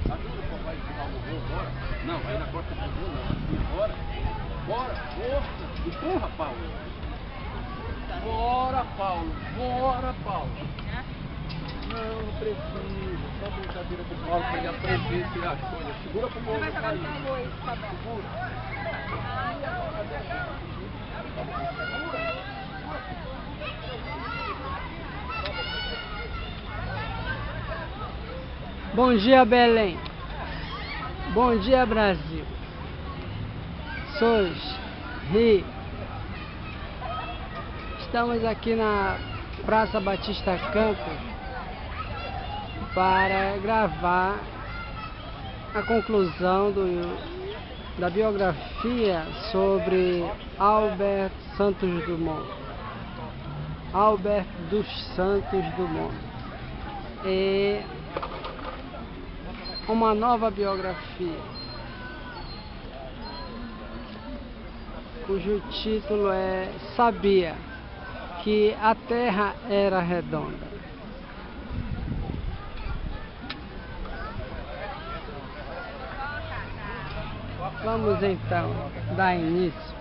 Ajuda o papai a empurrar o vovô, bora. Não, vai na costa do vovô, não. Bora. Bora, força. Empurra, Paulo. Bora, Paulo. Bora, Paulo. Não, não precisa. Só brincadeira com o Paulo para ele aprender a tirar as coisas. Segura pro Paulo cair. Segura. Bom dia, Belém. Bom dia, Brasil. Sois Rio. Estamos aqui na Praça Batista Campos para gravar a conclusão da biografia sobre Albert Santos Dumont. Albert dos Santos Dumont. E uma nova biografia, cujo título é Sabia que a Terra era redonda. Vamos então dar início.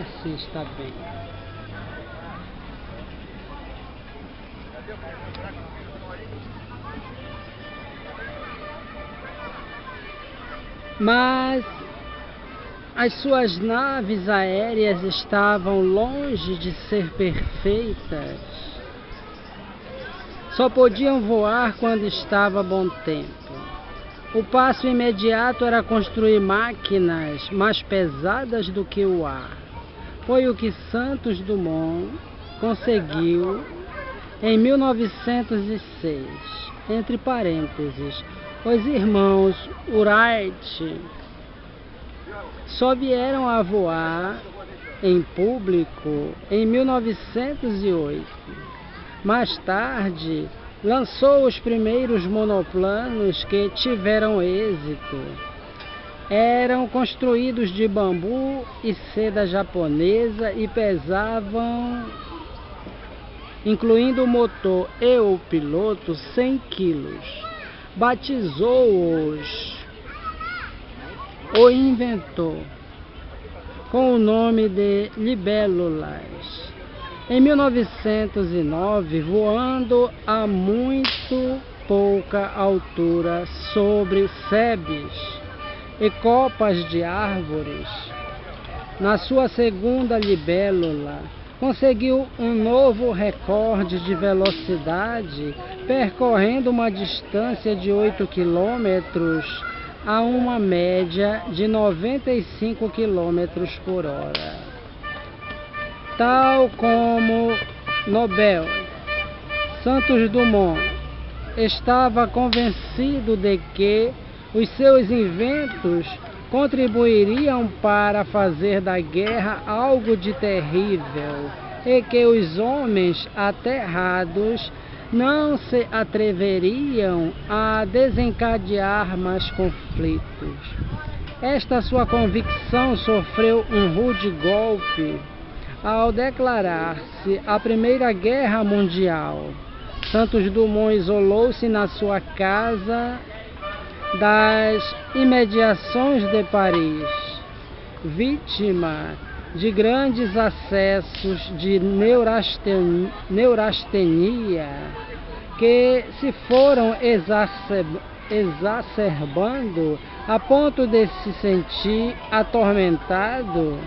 Assim está bem. Mas as suas naves aéreas estavam longe de ser perfeitas. Só podiam voar quando estava bom tempo. O passo imediato era construir máquinas mais pesadas do que o ar. Foi o que Santos Dumont conseguiu em 1906. Entre parênteses, os irmãos Wright só vieram a voar em público em 1908. Mais tarde, lançou os primeiros monoplanos que tiveram êxito. Eram construídos de bambu e seda japonesa e pesavam, incluindo o motor e o piloto, 100 quilos. Batizou-os o inventor com o nome de libélulas. Em 1909, voando a muito pouca altura sobre sebes e copas de árvores, na sua segunda libélula, conseguiu um novo recorde de velocidade, percorrendo uma distância de 8 quilômetros a uma média de 95 km por hora. Tal como Nobel, Santos Dumont estava convencido de que os seus inventos contribuiriam para fazer da guerra algo de terrível e que os homens aterrados não se atreveriam a desencadear mais conflitos. Esta sua convicção sofreu um rude golpe ao declarar-se a Primeira Guerra Mundial. Santos Dumont isolou-se na sua casa das imediações de Paris, vítima de grandes acessos de neurastenia que se foram exacerbando a ponto de se sentir atormentado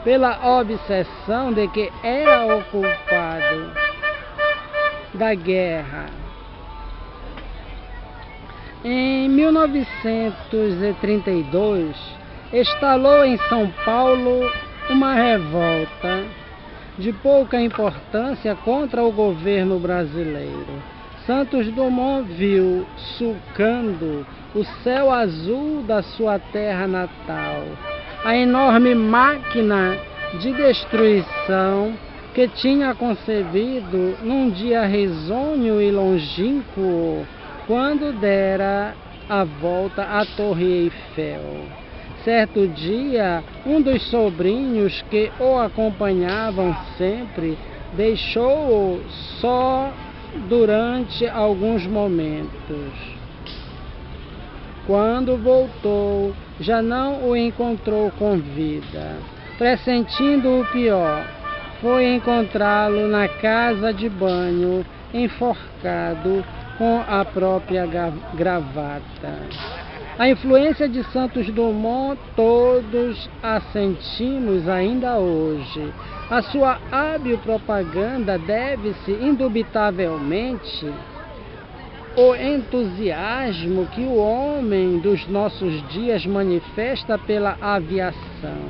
pela obsessão de que era o culpado da guerra. Em 1932, estalou em São Paulo uma revolta de pouca importância contra o governo brasileiro. Santos Dumont viu sulcando o céu azul da sua terra natal a enorme máquina de destruição que tinha concebido num dia risonho e longínquo, quando dera a volta à Torre Eiffel. Certo dia, um dos sobrinhos que o acompanhavam sempre deixou-o só durante alguns momentos. Quando voltou, já não o encontrou com vida. Pressentindo o pior, foi encontrá-lo na casa de banho, enforcado com a própria gravata. A influência de Santos Dumont todos a sentimos ainda hoje. A sua hábil propaganda deve-se indubitavelmente ao entusiasmo que o homem dos nossos dias manifesta pela aviação.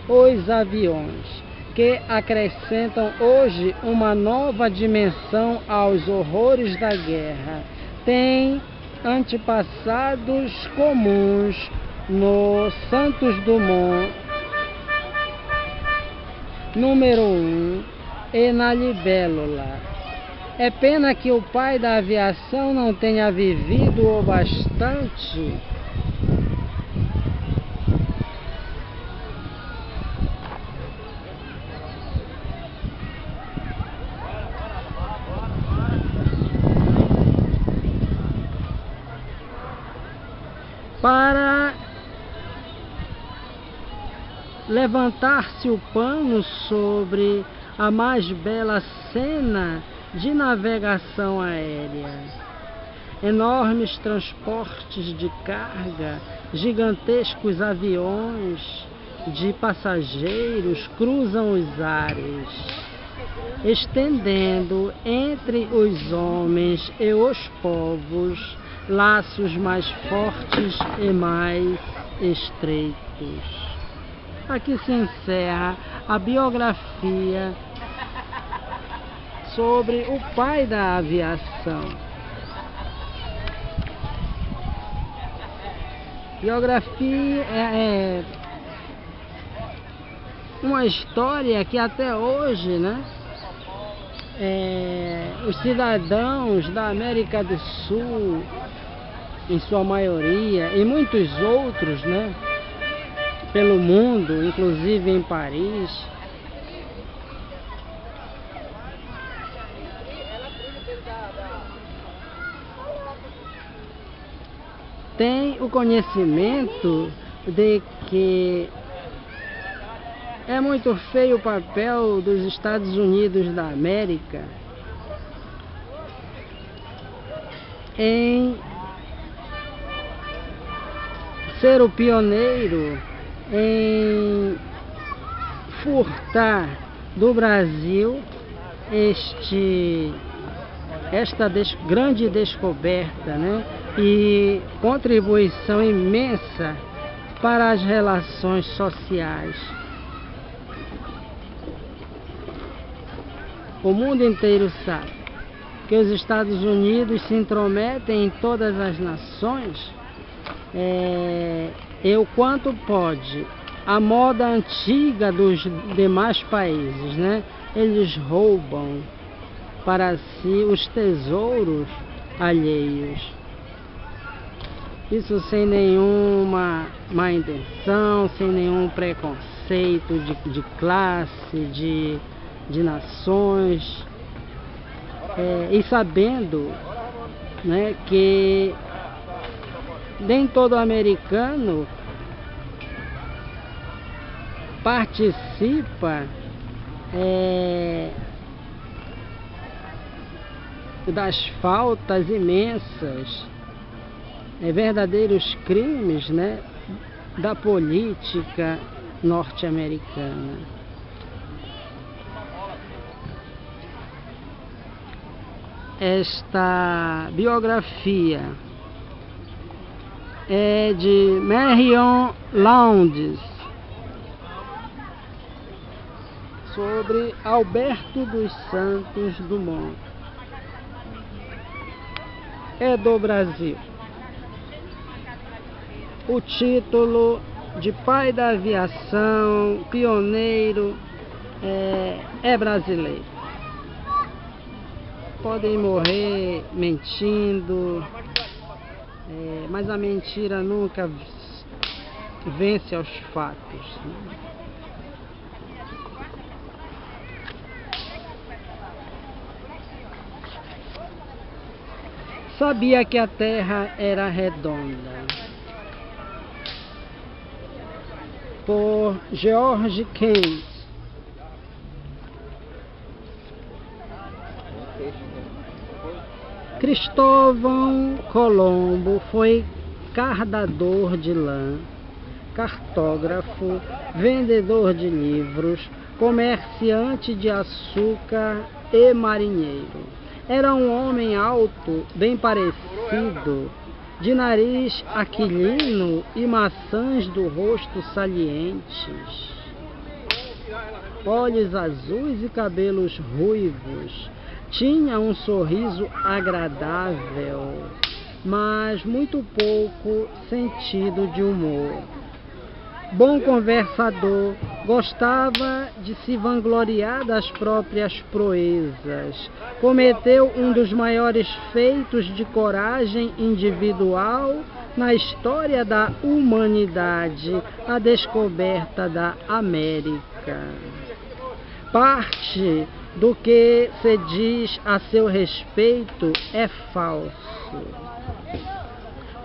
Os aviões, que acrescentam hoje uma nova dimensão aos horrores da guerra, têm antepassados comuns no Santos Dumont número 1 e na Libélula. É pena que o pai da aviação não tenha vivido o bastante para levantar-se o pano sobre a mais bela cena de navegação aérea. Enormes transportes de carga, gigantescos aviões de passageiros cruzam os ares, estendendo entre os homens e os povos laços mais fortes e mais estreitos. Aqui se encerra a biografia sobre o pai da aviação. Biografia é uma história que até hoje, né, os cidadãos da América do Sul, em sua maioria, e muitos outros, né, pelo mundo, inclusive em Paris, tem o conhecimento de que é muito feio o papel dos Estados Unidos da América em ser o pioneiro em furtar do Brasil esta grande descoberta, né? E contribuição imensa para as relações sociais. O mundo inteiro sabe que os Estados Unidos se intrometem em todas as nações, e o quanto pode, a moda antiga dos demais países, né? Eles roubam para si os tesouros alheios. Isso sem nenhuma má intenção, sem nenhum preconceito de classe, de nações, e sabendo, né, que nem todo americano participa das faltas imensas, verdadeiros crimes, né, da política norte-americana. Esta biografia é de Marion Lowndes, sobre Alberto dos Santos Dumont. É do Brasil. O título de pai da aviação, pioneiro é brasileiro. Podem morrer mentindo, mas a mentira nunca vence aos fatos, né? Sabia que a Terra era redonda. Por George Keynes. Cristóvão Colombo foi cardador de lã, cartógrafo, vendedor de livros, comerciante de açúcar e marinheiro. Era um homem alto, bem parecido, de nariz aquilino e maçãs do rosto salientes, olhos azuis e cabelos ruivos. Tinha um sorriso agradável, mas muito pouco sentido de humor. Bom conversador, gostava de se vangloriar das próprias proezas. Cometeu um dos maiores feitos de coragem individual na história da humanidade, a descoberta da América. Parte do que se diz a seu respeito é falso.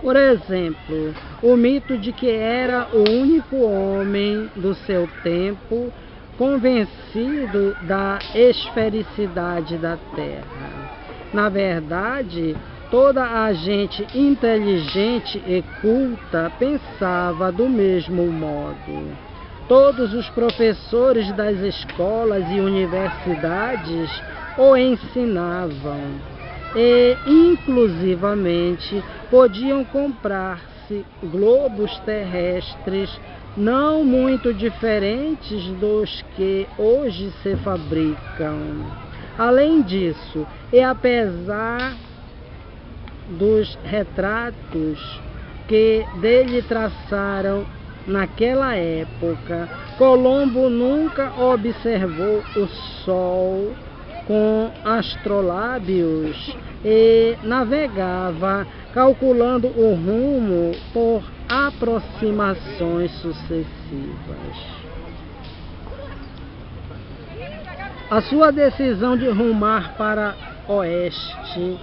Por exemplo, o mito de que era o único homem do seu tempo convencido da esfericidade da Terra. Na verdade, toda a gente inteligente e culta pensava do mesmo modo. Todos os professores das escolas e universidades o ensinavam. E, inclusivamente, podiam comprar-se globos terrestres não muito diferentes dos que hoje se fabricam. Além disso, e apesar dos retratos que dele traçaram naquela época, Colombo nunca observou o Sol com astrolábios e navegava calculando o rumo por aproximações sucessivas. A sua decisão de rumar para oeste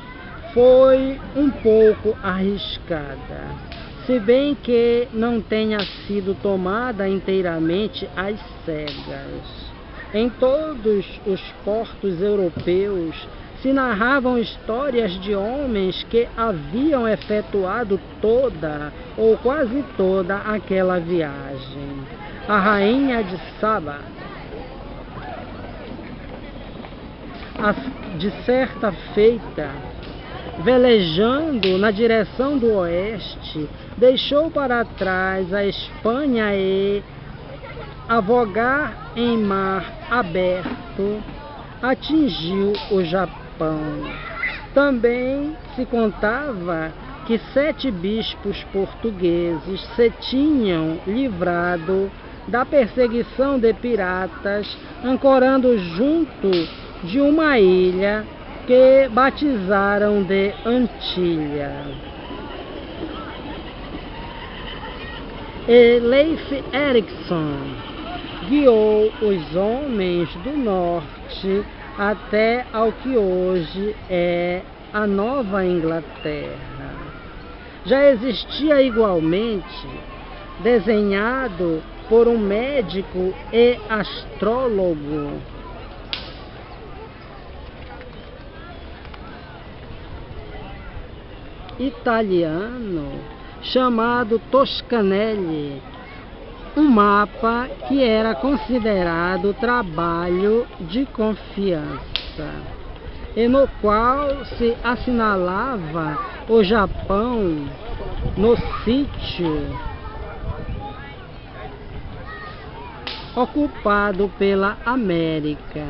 foi um pouco arriscada, se bem que não tenha sido tomada inteiramente às cegas. Em todos os portos europeus se narravam histórias de homens que haviam efetuado toda ou quase toda aquela viagem. A rainha de Saba, de certa feita, velejando na direção do oeste, deixou para trás a Espanha e, a vogar em mar aberto, atingiu o Japão. Também se contava que 7 bispos portugueses se tinham livrado da perseguição de piratas, ancorando junto de uma ilha que batizaram de Antilha. E Leif Erikson guiou os homens do norte até ao que hoje é a Nova Inglaterra. Já existia igualmente, desenhado por um médico e astrólogo, italiano chamado Toscanelli, um mapa que era considerado trabalho de confiança, e no qual se assinalava o Japão no sítio ocupado pela América,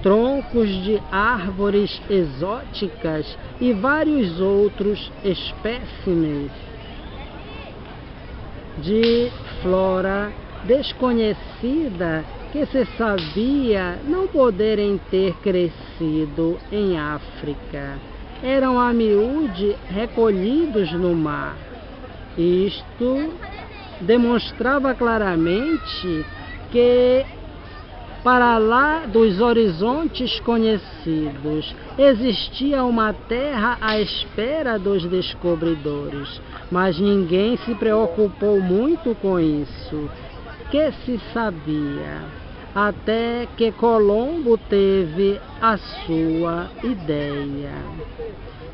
troncos de árvores exóticas e vários outros espécimes de flora desconhecida que se sabia não poderem ter crescido em África. Eram a miúde recolhidos no mar. Isto demonstrava claramente que, para lá dos horizontes conhecidos, existia uma terra à espera dos descobridores, mas ninguém se preocupou muito com isso, que se sabia, até que Colombo teve a sua ideia.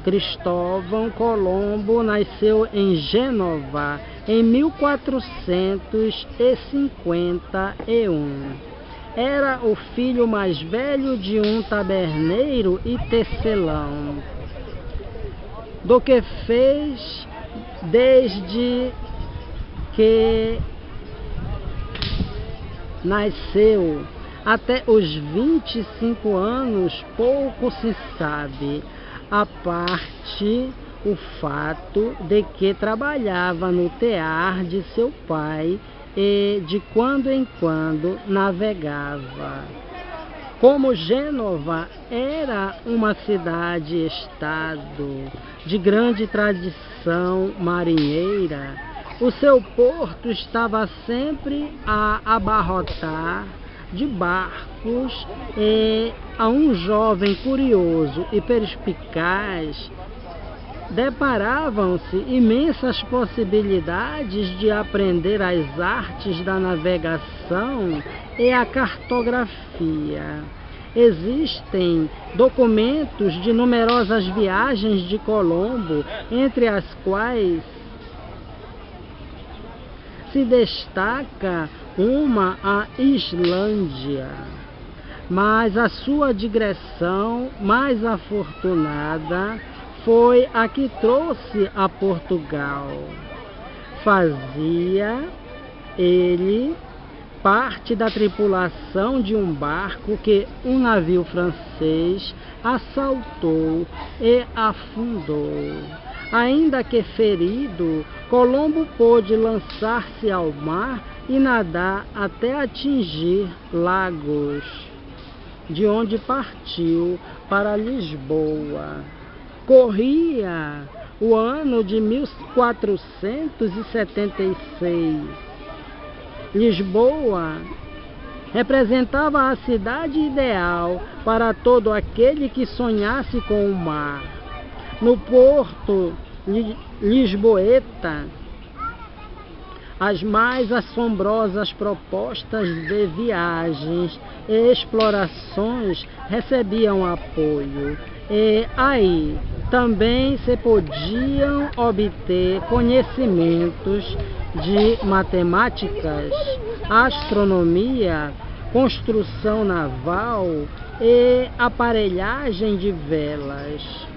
Cristóvão Colombo nasceu em Gênova em 1451. Era o filho mais velho de um taberneiro e tecelão. Do que fez desde que nasceu até os 25 anos, pouco se sabe, a parte o fato de que trabalhava no tear de seu pai e de quando em quando navegava. Como Gênova era uma cidade-estado de grande tradição marinheira, o seu porto estava sempre a abarrotar de barcos, e a um jovem curioso e perspicaz deparavam-se imensas possibilidades de aprender as artes da navegação e a cartografia. Existem documentos de numerosas viagens de Colombo, entre as quais se destaca uma à Islândia, mas a sua digressão mais afortunada foi a que trouxe a Portugal. Fazia ele parte da tripulação de um barco que um navio francês assaltou e afundou. Ainda que ferido, Colombo pôde lançar-se ao mar e nadar até atingir Lagos, de onde partiu para Lisboa. Corria o ano de 1476. Lisboa representava a cidade ideal para todo aquele que sonhasse com o mar. No porto lisboeta, as mais assombrosas propostas de viagens e explorações recebiam apoio, e aí também se podiam obter conhecimentos de matemáticas, astronomia, construção naval e aparelhagem de velas.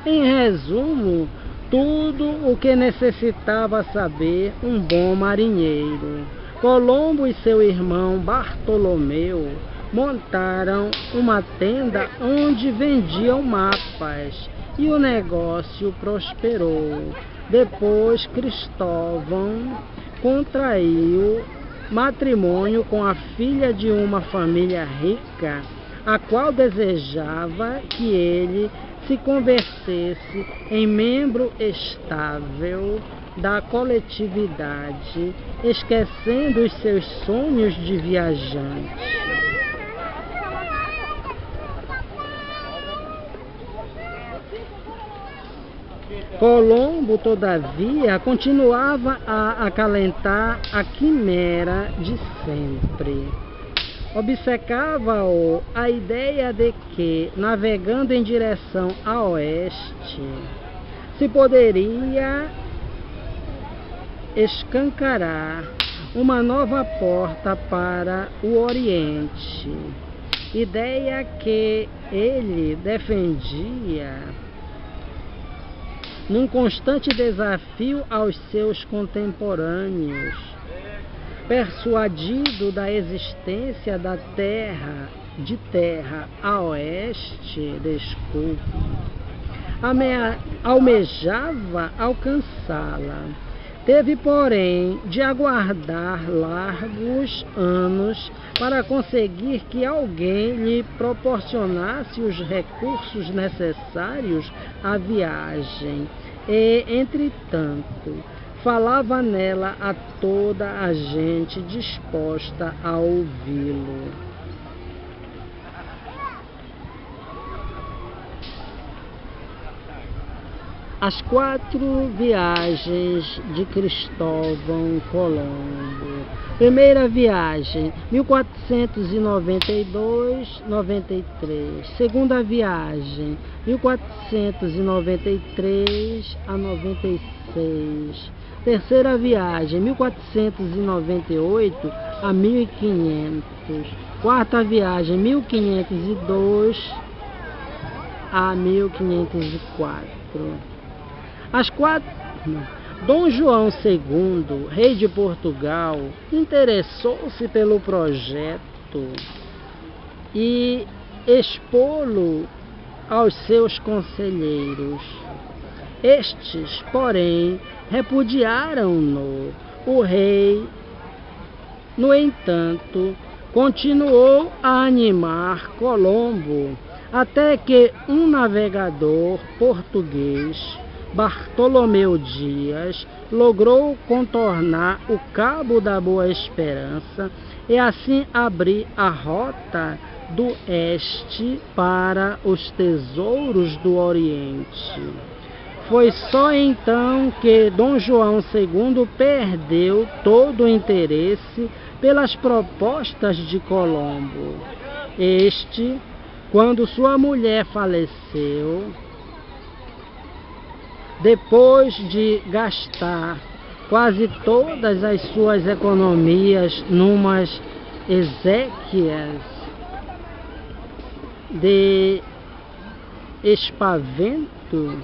Em resumo, tudo o que necessitava saber um bom marinheiro. Colombo e seu irmão Bartolomeu montaram uma tenda onde vendiam mapas e o negócio prosperou. Depois, Cristóvão contraiu matrimônio com a filha de uma família rica, a qual desejava que ele se convertesse em membro estável da coletividade, esquecendo os seus sonhos de viajante. Colombo, todavia, continuava a acalentar a quimera de sempre. Obcecava-o a ideia de que, navegando em direção a oeste, se poderia escancarar uma nova porta para o Oriente, ideia que ele defendia num constante desafio aos seus contemporâneos. Persuadido da existência da terra, de terra a oeste, almejava alcançá-la. Teve, porém, de aguardar largos anos para conseguir que alguém lhe proporcionasse os recursos necessários à viagem. E, entretanto, falava nela a toda a gente disposta a ouvi-lo. As 4 viagens de Cristóvão Colombo. Primeira viagem, 1492-93. Segunda viagem, 1493 a 96. Terceira viagem, 1498 a 1500. Quarta viagem, 1502 a 1504. Dom João II, rei de Portugal, interessou-se pelo projeto e expô-lo aos seus conselheiros. Estes, porém, repudiaram-no. O rei, no entanto, continuou a animar Colombo, até que um navegador português, Bartolomeu Dias, logrou contornar o Cabo da Boa Esperança e assim abrir a rota do Este para os tesouros do Oriente. Foi só então que Dom João II perdeu todo o interesse pelas propostas de Colombo. Este, quando sua mulher faleceu, depois de gastar quase todas as suas economias numas exéquias de espavento,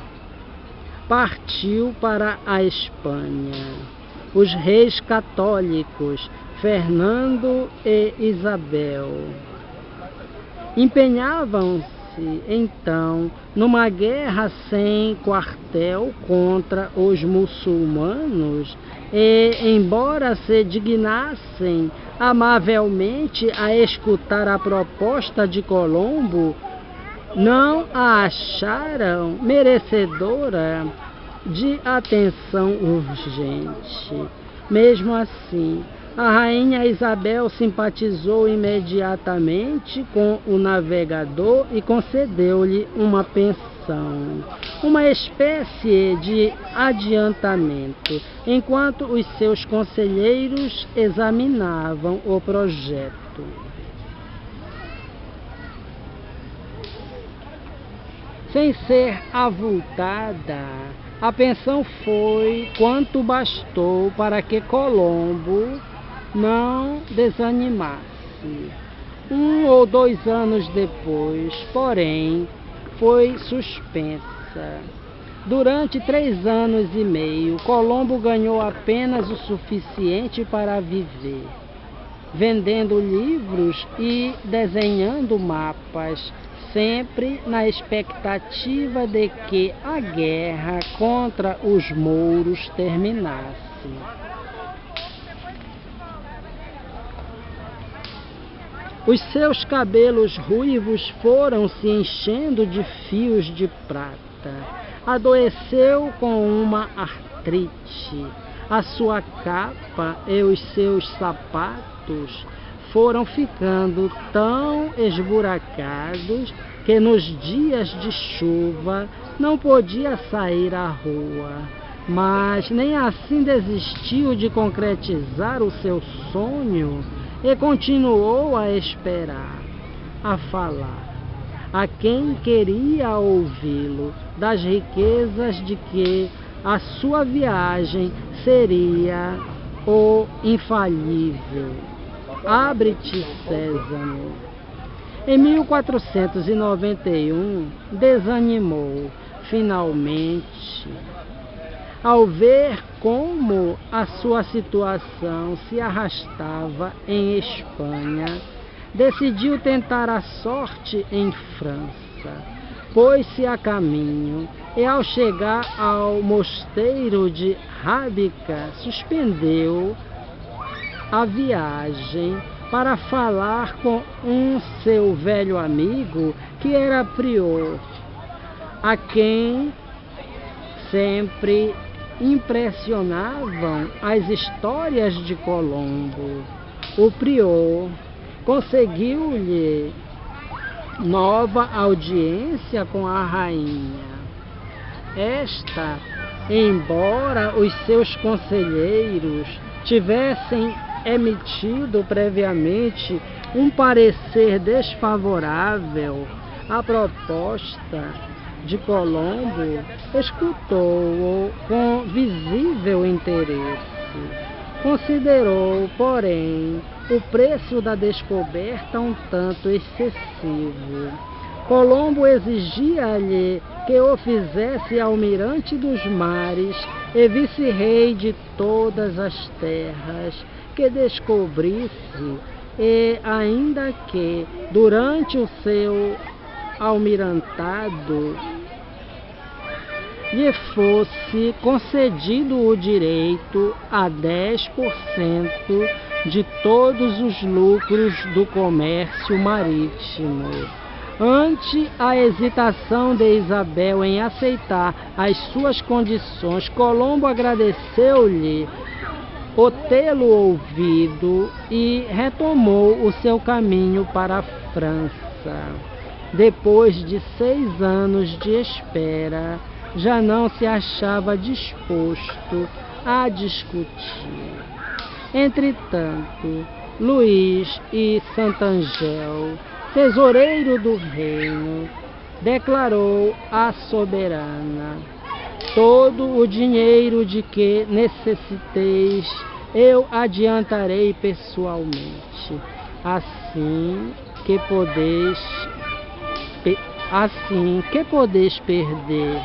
partiu para a Espanha. Os reis católicos Fernando e Isabel empenhavam-se então numa guerra sem quartel contra os muçulmanos e, embora se dignassem amavelmente a escutar a proposta de Colombo, não a acharam merecedora de atenção urgente. Mesmo assim, a rainha Isabel simpatizou imediatamente com o navegador e concedeu-lhe uma pensão, uma espécie de adiantamento, enquanto os seus conselheiros examinavam o projeto. Sem ser avultada, a pensão foi quanto bastou para que Colombo não desanimasse. 1 ou 2 anos depois, porém, foi suspensa. Durante 3 anos e meio, Colombo ganhou apenas o suficiente para viver, vendendo livros e desenhando mapas, sempre na expectativa de que a guerra contra os mouros terminasse. Os seus cabelos ruivos foram se enchendo de fios de prata. Adoeceu com uma artrite. A sua capa e os seus sapatos foram ficando tão esburacados que nos dias de chuva não podia sair à rua. Mas nem assim desistiu de concretizar o seu sonho e continuou a esperar, a falar a quem queria ouvi-lo das riquezas de que a sua viagem seria o infalível. Abre-te, Sésamo. Em 1491, desanimou, finalmente, ao ver como a sua situação se arrastava em Espanha, decidiu tentar a sorte em França. pôs-se a caminho e, ao chegar ao mosteiro de Rábica, suspendeu a viagem para falar com um seu velho amigo que era prior, a quem sempre impressionavam as histórias de Colombo. O prior conseguiu-lhe nova audiência com a rainha. Esta, embora os seus conselheiros tivessem emitido previamente um parecer desfavorável à proposta de Colombo, escutou-o com visível interesse. Considerou, porém, o preço da descoberta um tanto excessivo. Colombo exigia-lhe que o fizesse almirante dos mares e vice-rei de todas as terras que descobrisse, e ainda que, durante o seu almirantado, lhe fosse concedido o direito a 10% de todos os lucros do comércio marítimo. Ante a hesitação de Isabel em aceitar as suas condições, Colombo agradeceu-lhe o tê-lo ouvido e retomou o seu caminho para a França. Depois de 6 anos de espera, já não se achava disposto a discutir. Entretanto, Luís e Santangel, tesoureiro do reino, declarou à soberana: todo o dinheiro de que necessiteis eu adiantarei pessoalmente, assim que podeis perder.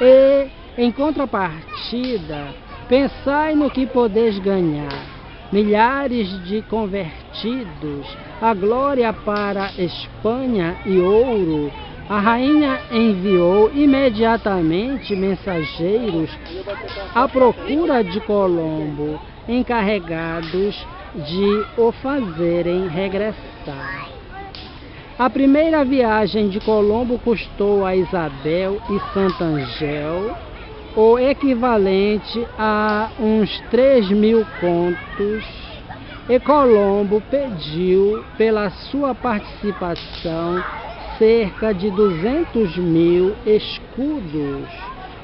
E, em contrapartida, pensai no que podeis ganhar: milhares de convertidos, a glória para Espanha e ouro. A rainha enviou imediatamente mensageiros à procura de Colombo, encarregados de o fazerem regressar. A primeira viagem de Colombo custou a Isabel e Santangel o equivalente a uns 3.000 contos, e Colombo pediu pela sua participação cerca de 200.000 escudos.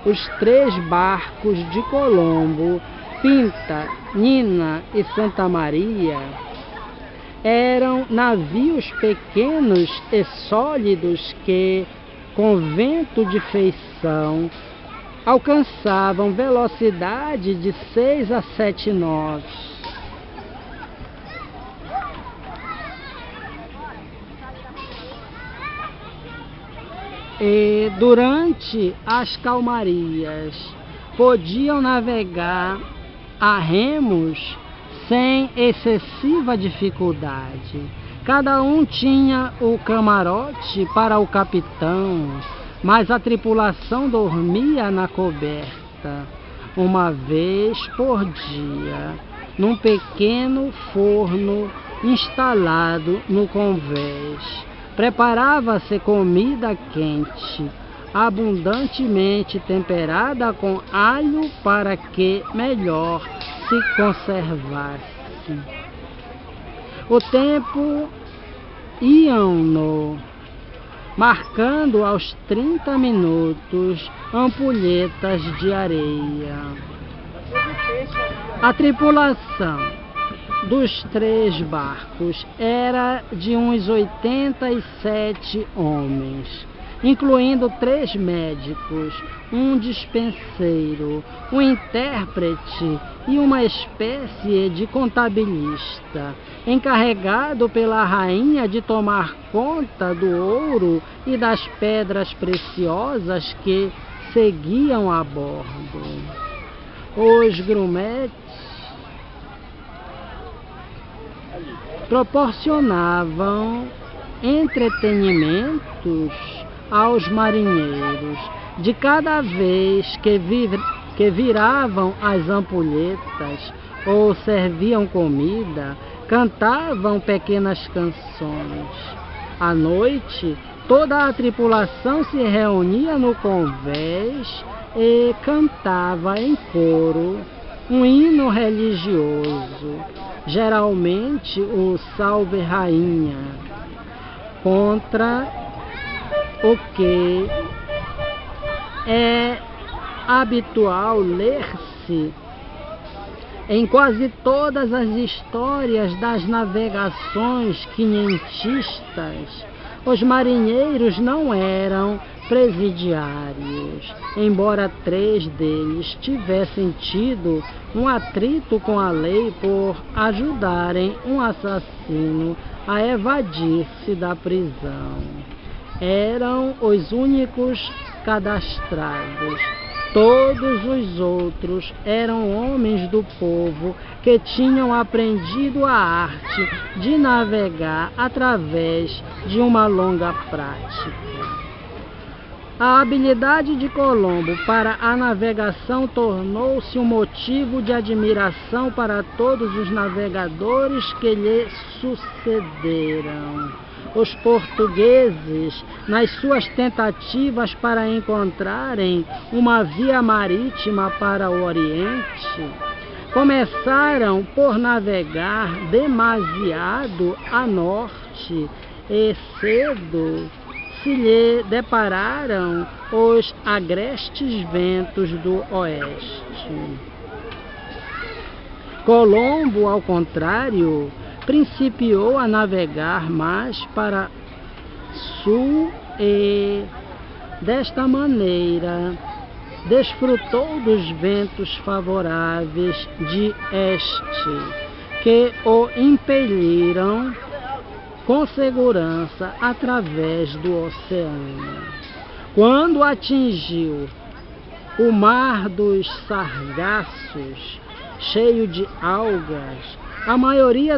Os 3 barcos de Colombo, Pinta, Nina e Santa Maria, eram navios pequenos e sólidos que, com vento de feição, alcançavam velocidade de 6 a 7 nós. E durante as calmarias podiam navegar a remos sem excessiva dificuldade. Cada um tinha o camarote para o capitão, mas a tripulação dormia na coberta, uma vez por dia, num pequeno forno instalado no convés. Preparava-se comida quente, abundantemente temperada com alho para que melhor se conservasse. O tempo iam-no marcando aos 30 minutos ampulhetas de areia. A tripulação dos 3 barcos era de uns 87 homens, incluindo 3 médicos, um dispenseiro, um intérprete e uma espécie de contabilista, encarregado pela rainha de tomar conta do ouro e das pedras preciosas que seguiam a bordo. Os grumetes proporcionavam entretenimentos aos marinheiros. De cada vez que viravam as ampulhetas ou serviam comida, cantavam pequenas canções. À noite, toda a tripulação se reunia no convés e cantava em coro um hino religioso, geralmente o Salve Rainha, contra o que é habitual ler-se em quase todas as histórias das navegações quinhentistas. Os marinheiros não eram presidiários, embora 3 deles tivessem tido um atrito com a lei por ajudarem um assassino a evadir-se da prisão. Eram os únicos cadastrados. Todos os outros eram homens do povo que tinham aprendido a arte de navegar através de uma longa prática. A habilidade de Colombo para a navegação tornou-se um motivo de admiração para todos os navegadores que lhe sucederam. Os portugueses, nas suas tentativas para encontrarem uma via marítima para o Oriente, começaram por navegar demasiado a norte e cedo se lhe depararam os agrestes ventos do oeste. Colombo, ao contrário, principiou a navegar mais para sul e, desta maneira, desfrutou dos ventos favoráveis de este, que o impeliram com segurança através do oceano. Quando atingiu o mar dos Sargassos, cheio de algas, a maioria